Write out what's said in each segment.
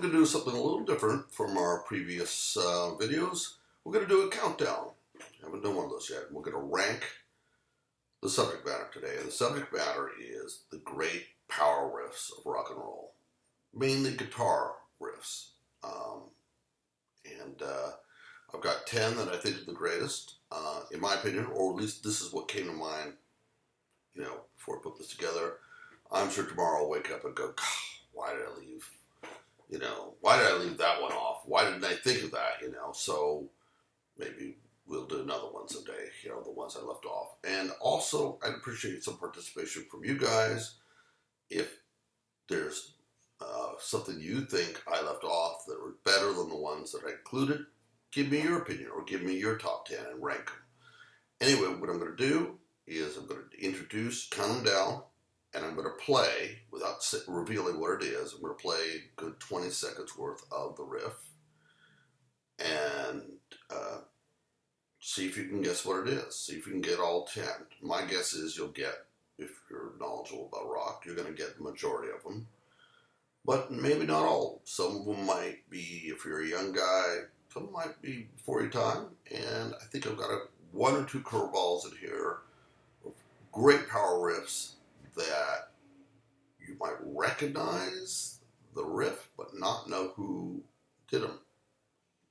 we're going to do something a little different from our previous videos. We're going to do a countdown. I haven't done one of those yet. We're going to rank the subject matter today. And the subject matter is the great power riffs of rock and roll. Mainly guitar riffs. I've got 10 that I think are the greatest, in my opinion, or at least this is what came to mind, before I put this together. I'm sure tomorrow I'll wake up and go, why did I leave? Why did I leave that one off? Why didn't I think of that? So maybe we'll do another one someday, the ones I left off. And also, I'd appreciate some participation from you guys. If there's something you think I left off that were better than the ones that I included, give me your opinion or give me your top 10 and rank them. Anyway, what I'm going to do is I'm going to introduce, count them down, and I'm going to play, without revealing what it is, I'm going to play a good 20 seconds worth of the riff and see if you can guess what it is. See if you can get all 10. My guess is you'll get, if you're knowledgeable about rock, you're going to get the majority of them. But maybe not all. Some of them might be, if you're a young guy, some might be before your time. And I think I've got one or two curveballs in here of great power riffs that you might recognize the riff, but not know who did them.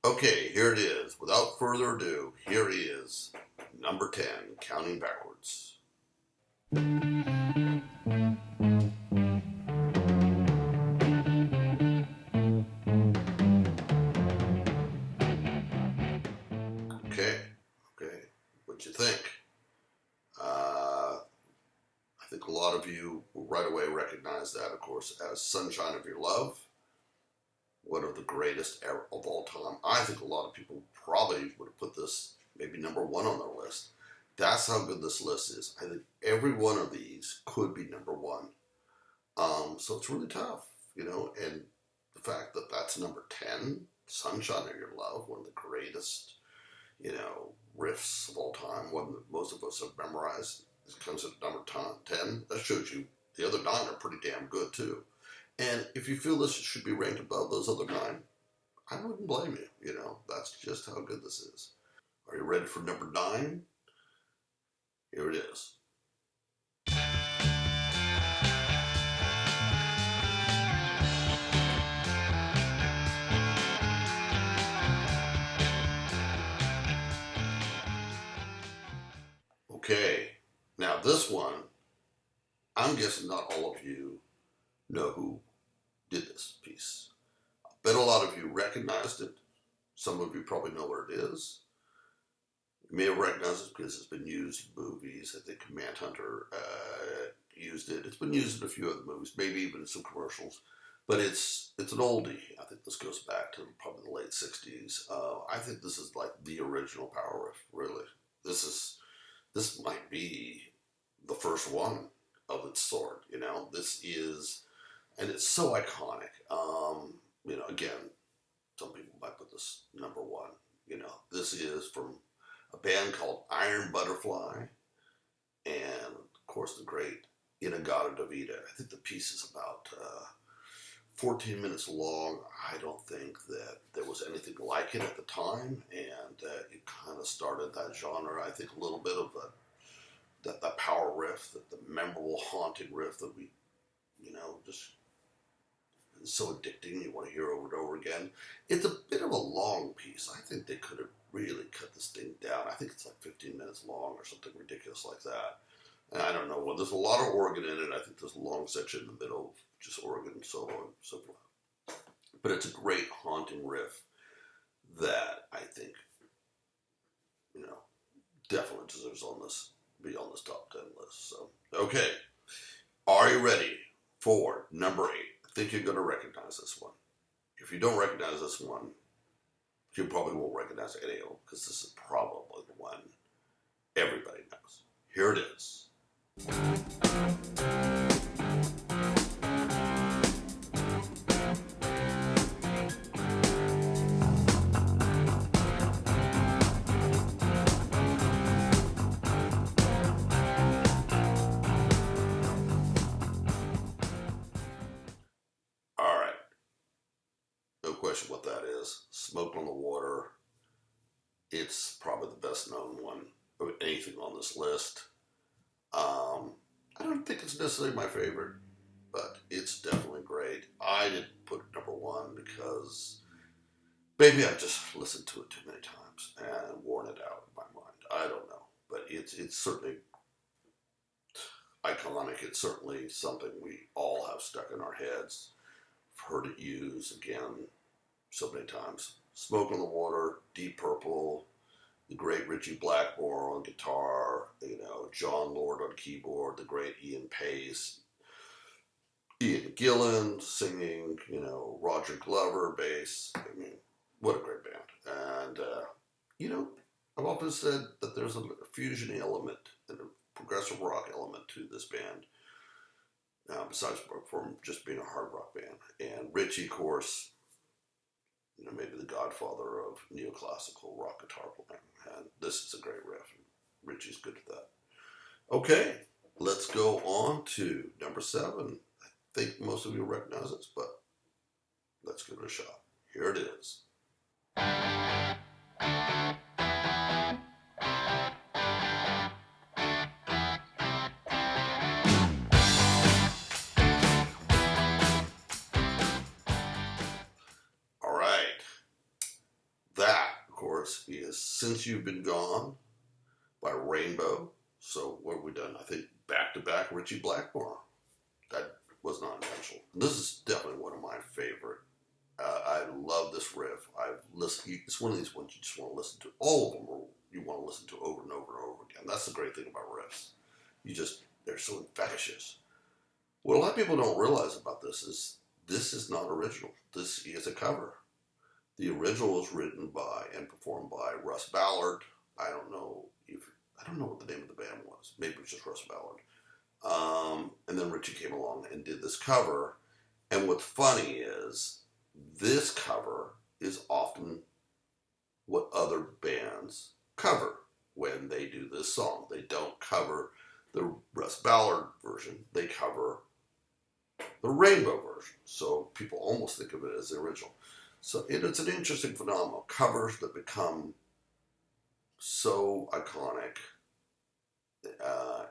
Okay, here it is. Without further ado, here is number 10, counting backwards. Okay, what'd you think? I think a lot of you will right away recognize that, of course, as Sunshine of Your Love, one of the greatest ever of all time. I think a lot of people probably would have put this maybe number 1 on their list. That's how good this list is. I think every one of these could be number 1. So it's really tough, and the fact that that's number 10, Sunshine of Your Love, one of the greatest, riffs of all time, one that most of us have memorized, it comes at number 10. That shows you the other 9 are pretty damn good too. And if you feel this should be ranked above those other 9, I wouldn't blame you. That's just how good this is. Are you ready for number 9? Here it is. Okay, now this one, I'm guessing not all of you know who did this piece. I bet a lot of you recognized it. Some of you probably know what it is. You may have recognized it because it's been used in movies. I think Manhunter used it. It's been used in a few other movies, maybe even in some commercials. But it's an oldie. I think this goes back to probably the late 60s. I think this is like the original power riff, really. This might be the first one of its sort, This is, and it's so iconic. Again, some people might put this number 1. This is from a band called Iron Butterfly, and of course the great In-A-Gadda-Da-Vida. I think the piece is about 14 minutes long. I don't think that there was anything like it at the time, and it kind of started that genre. I think a little bit of that power riff, the memorable, haunting riff that we, just is so addicting. You want to hear over and over again. It's a bit of a long piece. I think they could have really cut this thing down. I think it's like 15 minutes long or something ridiculous like that. And I don't know. Well, there's a lot of organ in it. I think there's a long section in the middle of just organ solo and so forth. But it's a great haunting riff that I think, definitely deserves be on this top 10 list. So, okay. Are you ready for number 8? I think you're going to recognize this one. If you don't recognize this one, you probably won't recognize any of them, because this is probably the one everybody knows. Here it is. what that is. Smoke on the Water. It's probably the best known one of anything on this list. I don't think it's necessarily my favorite, but it's definitely great. I didn't put it number one because maybe I've just listened to it too many times and worn it out in my mind. I don't know. But it's certainly iconic. It's certainly something we all have stuck in our heads. I've heard it used again so many times. Smoke on the Water, Deep Purple, the great Ritchie Blackmore on guitar, John Lord on keyboard, the great Ian Pace, Ian Gillan singing, Roger Glover bass. I mean, what a great band. And, I've often said that there's a fusion element and a progressive rock element to this band, besides from just being a hard rock band. And Ritchie, of course, maybe the godfather of neoclassical rock guitar playing. And this is a great riff. Ritchie's good at that. Okay, let's go on to number 7. I think most of you recognize this, but let's give it a shot. Here it is. Is Since You've Been Gone by Rainbow. So what have we done? I think back-to-back Ritchie Blackmore. That was not intentional. This is definitely one of my favorite. I love this riff. I've listened. It's one of these ones you just want to listen to. All of them you want to listen to over and over and over again. That's the great thing about riffs. They're so infectious. What a lot of people don't realize about this is not original. This is a cover. The original was written by and performed by Russ Ballard. I don't know what the name of the band was. Maybe it was just Russ Ballard. And then Ritchie came along and did this cover. And what's funny is this cover is often what other bands cover when they do this song. They don't cover the Russ Ballard version. They cover the Rainbow version. So people almost think of it as the original. So it's an interesting phenomenon. Covers that become so iconic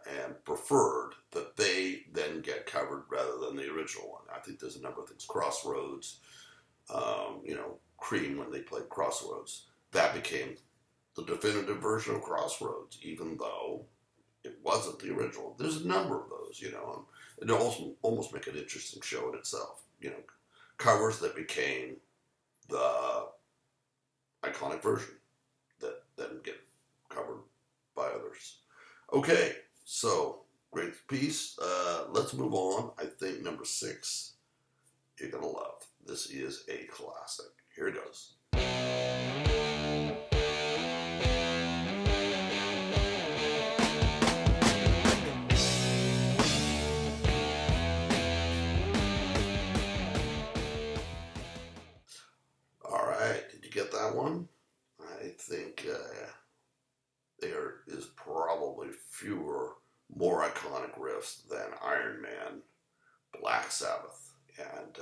and preferred that they then get covered rather than the original one. I think there's a number of things. Crossroads, Cream, when they played Crossroads, that became the definitive version of Crossroads, even though it wasn't the original. There's a number of those, and it almost make an interesting show in itself. Covers that became the iconic version that then get covered by others. Okay, so great piece. Let's move on. I think number 6 you're gonna love. This is a classic. Here it goes. Get that one? I think there is probably fewer, more iconic riffs than Iron Man, Black Sabbath, and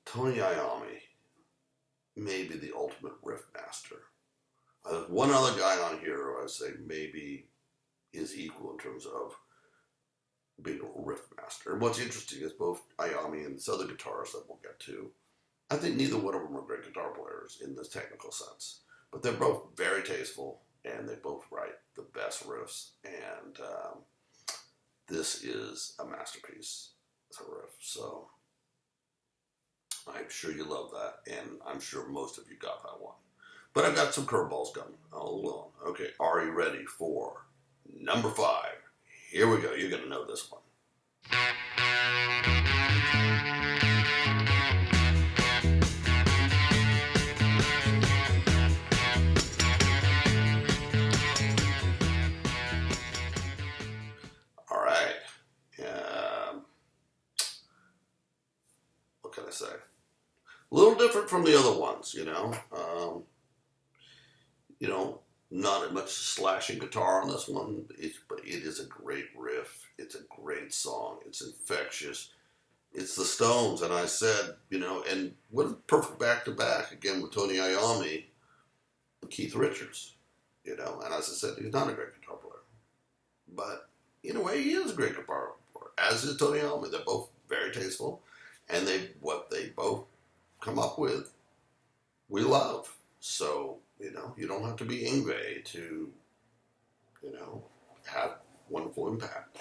Tony Iommi may be the ultimate riff master. There's one other guy on here who I say maybe is equal in terms of being a riff master. And what's interesting is both Iommi and this other guitarist that we'll get to, I think neither one of them are great guitar players in this technical sense, but they're both very tasteful and they both write the best riffs. And this is a masterpiece as a riff. So I'm sure you love that, and I'm sure most of you got that one. But I've got some curveballs coming. Hold on. Okay, are you ready for number 5? Here we go. You're going to know this one. Say. A little different from the other ones, not as much slashing guitar on this one, but it is a great riff. It's a great song. It's infectious. It's the Stones, and I said, and what a perfect back-to-back, again, with Tony Iommi and Keith Richards, and as I said, he's not a great guitar player. But, in a way, he is a great guitar player, as is Tony Iommi. They're both very tasteful, and what they both come up with, we love. So, you don't have to be Yngwie to, have wonderful impact.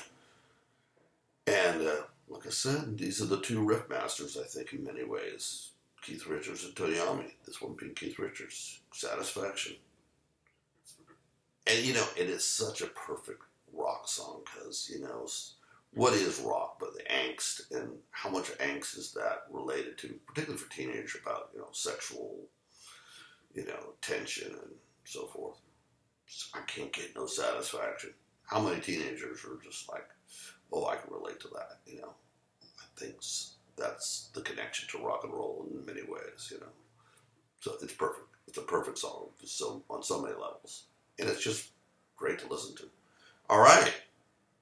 And, like I said, these are the two riff masters, I think, in many ways. Keith Richards and Tony Iommi. This one being Keith Richards. Satisfaction. And, it is such a perfect rock song because, what is rock but the angst, and how much angst is that related to, particularly for teenagers, about, sexual, tension and so forth. I can't get no satisfaction. How many teenagers are just like, oh, I can relate to that, I think that's the connection to rock and roll in many ways, So it's perfect. It's a perfect song on so many levels. And it's just great to listen to. All right.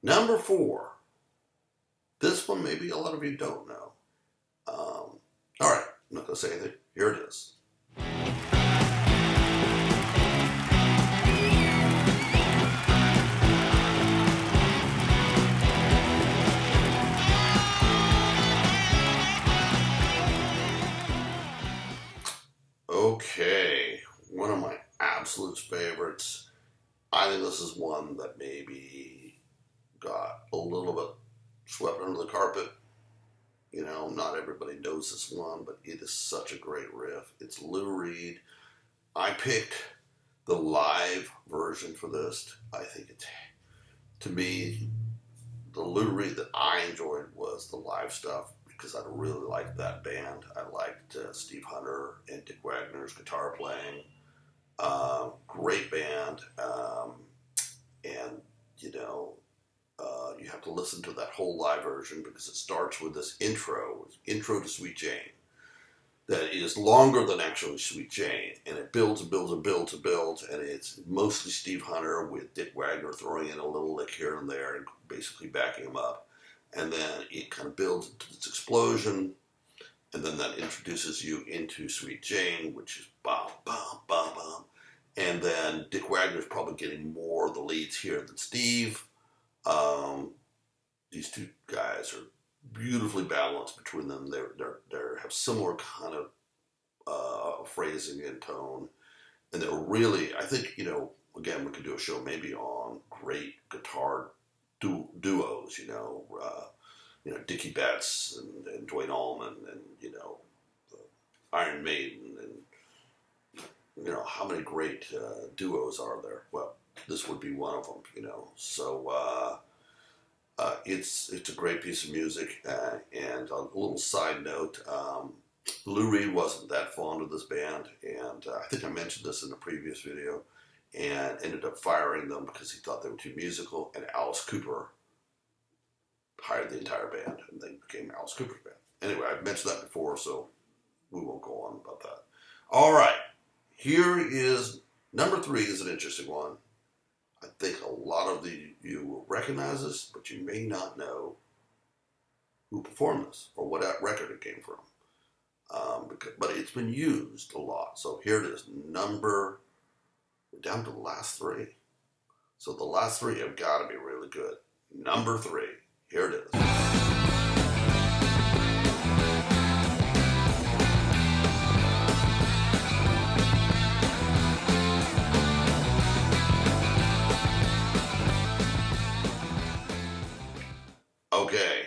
Number 4. This one maybe a lot of you don't know. All right. I'm not going to say anything. Here it is. Okay, one of my absolute favorites. I think this is one that maybe got a little bit swept under the carpet. Not everybody knows this one, but it is such a great riff. It's Lou Reed. I picked the live version for this. I think to me, the Lou Reed that I enjoyed was the live stuff, because I really liked that band. I liked Steve Hunter and Dick Wagner's guitar playing. Great band. And, you have to listen to that whole live version because it starts with this intro to Sweet Jane, that is longer than actually Sweet Jane. And it builds and builds and builds and builds. And it's mostly Steve Hunter with Dick Wagner throwing in a little lick here and there and basically backing him up. And then it kind of builds into this explosion, and then that introduces you into Sweet Jane, which is bum, bum, bum, bum. And then Dick Wagner's probably getting more of the leads here than Steve. These two guys are beautifully balanced between them. They have similar kind of phrasing and tone, and they're really, I think, again, we could do a show maybe on great guitar duos, Dickie Betts and Duane Allman and, Iron Maiden and, how many great duos are there? Well, this would be one of them, So it's a great piece of music. And a little side note, Lou Reed wasn't that fond of this band, and I think I mentioned this in a previous video, and ended up firing them because he thought they were too musical, and Alice Cooper hired the entire band, and they became Alice Cooper's band. Anyway, I've mentioned that before, so we won't go on about that. All right, here is number 3 is an interesting one. I think a lot of you will recognize this, but you may not know who performed this or what record it came from. But it's been used a lot. So here it is, we're down to the last 3. So the last 3 have got to be really good. Number 3, here it is. Okay,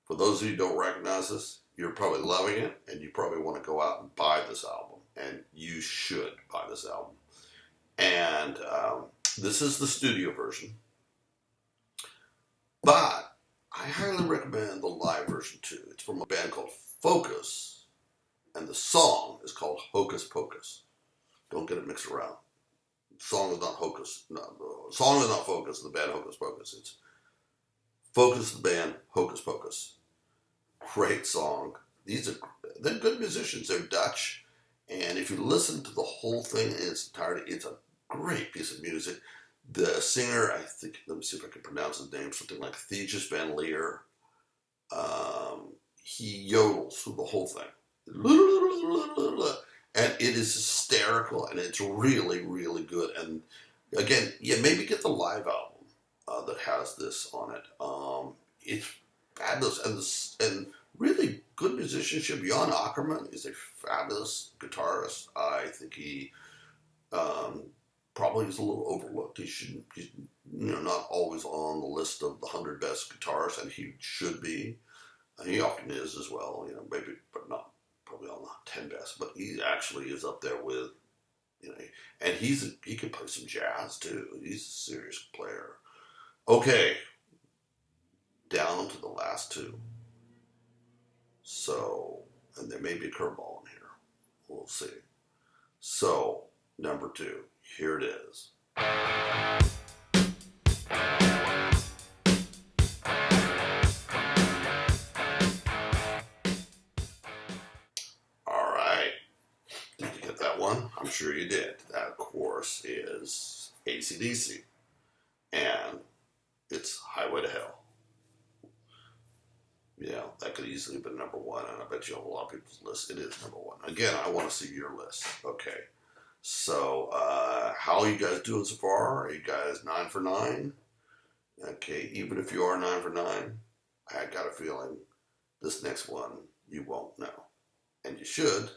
for those of you who don't recognize this, you're probably loving it, and you probably want to go out and buy this album, and you should buy this album. And this is the studio version, but I highly recommend the live version too. It's from a band called Focus, and the song is called Hocus Pocus. Don't get it mixed around. The song is not Hocus. No, the song is not Focus, the band Hocus Pocus. It's Focus, the band Hocus Pocus. Great song. They're good musicians. They're Dutch. And if you listen to the whole thing in its entirety, it's a great piece of music. The singer, I think, let me see if I can pronounce his name, something like Thetis Van Leer. He yodels through the whole thing. And it is hysterical, and it's really, really good. And again, yeah, maybe get the live album that has this on it. It's fabulous, and really good musicianship. Jan Ackerman is a fabulous guitarist. I think he probably is a little overlooked. He's not always on the list of the 100 best guitarists, and he should be. He often is as well, maybe, but not probably on the 10 best. But he actually is up there with, and he can play some jazz too. He's a serious player. Okay, down to the last two. So, and there may be a curveball in here. We'll see. So, number 2, here it is. All right. Did you get that one? I'm sure you did. That, of course, is ACDC. And it's Highway to Hell. Yeah, that could easily have been number 1, and I bet you on a lot of people's list it is number 1. Again, I want to see your list. Okay. So, how are you guys doing so far? Are you guys 9 for 9? Okay, even if you are 9 for 9, I got a feeling this next one you won't know. And you should,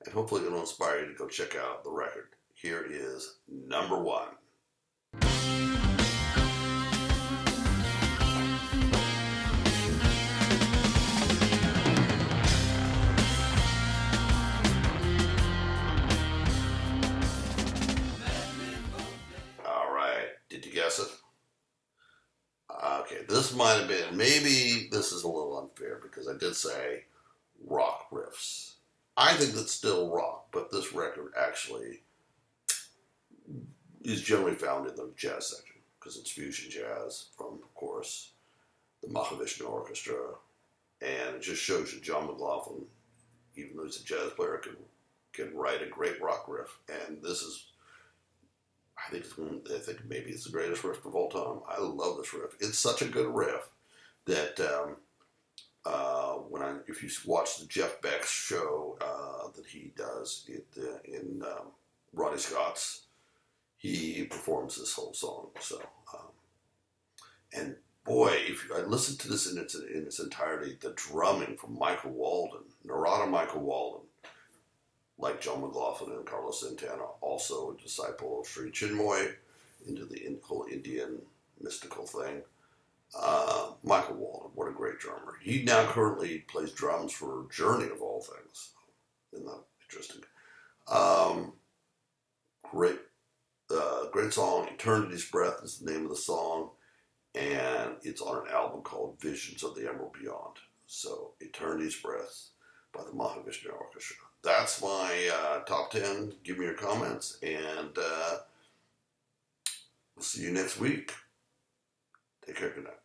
and hopefully it'll inspire you to go check out the record. Here is number 1. Guess it? Okay, this might have been, maybe this is a little unfair because I did say rock riffs. I think that's still rock, but this record actually is generally found in the jazz section because it's fusion jazz from, of course, the Mahavishnu Orchestra, and it just shows you John McLaughlin, even though he's a jazz player, can write a great rock riff, and this is, I think maybe it's the greatest riff of all time. I love this riff. It's such a good riff that if you watch the Jeff Beck show that he does in Ronnie Scott's, he performs this whole song. So, and boy, if I listen to this in its entirety, the drumming from Michael Walden, Narada Michael Walden, like John McLaughlin and Carlos Santana, also a disciple of Sri Chinmoy, into the whole Indian mystical thing. Michael Walden, what a great drummer. He now currently plays drums for Journey, of all things. Isn't that interesting? Great song. Eternity's Breath is the name of the song, and it's on an album called Visions of the Emerald Beyond. So, Eternity's Breath by the Mahavishnu Orchestra. That's my top 10. Give me your comments, and we'll see you next week. Take care. Good night.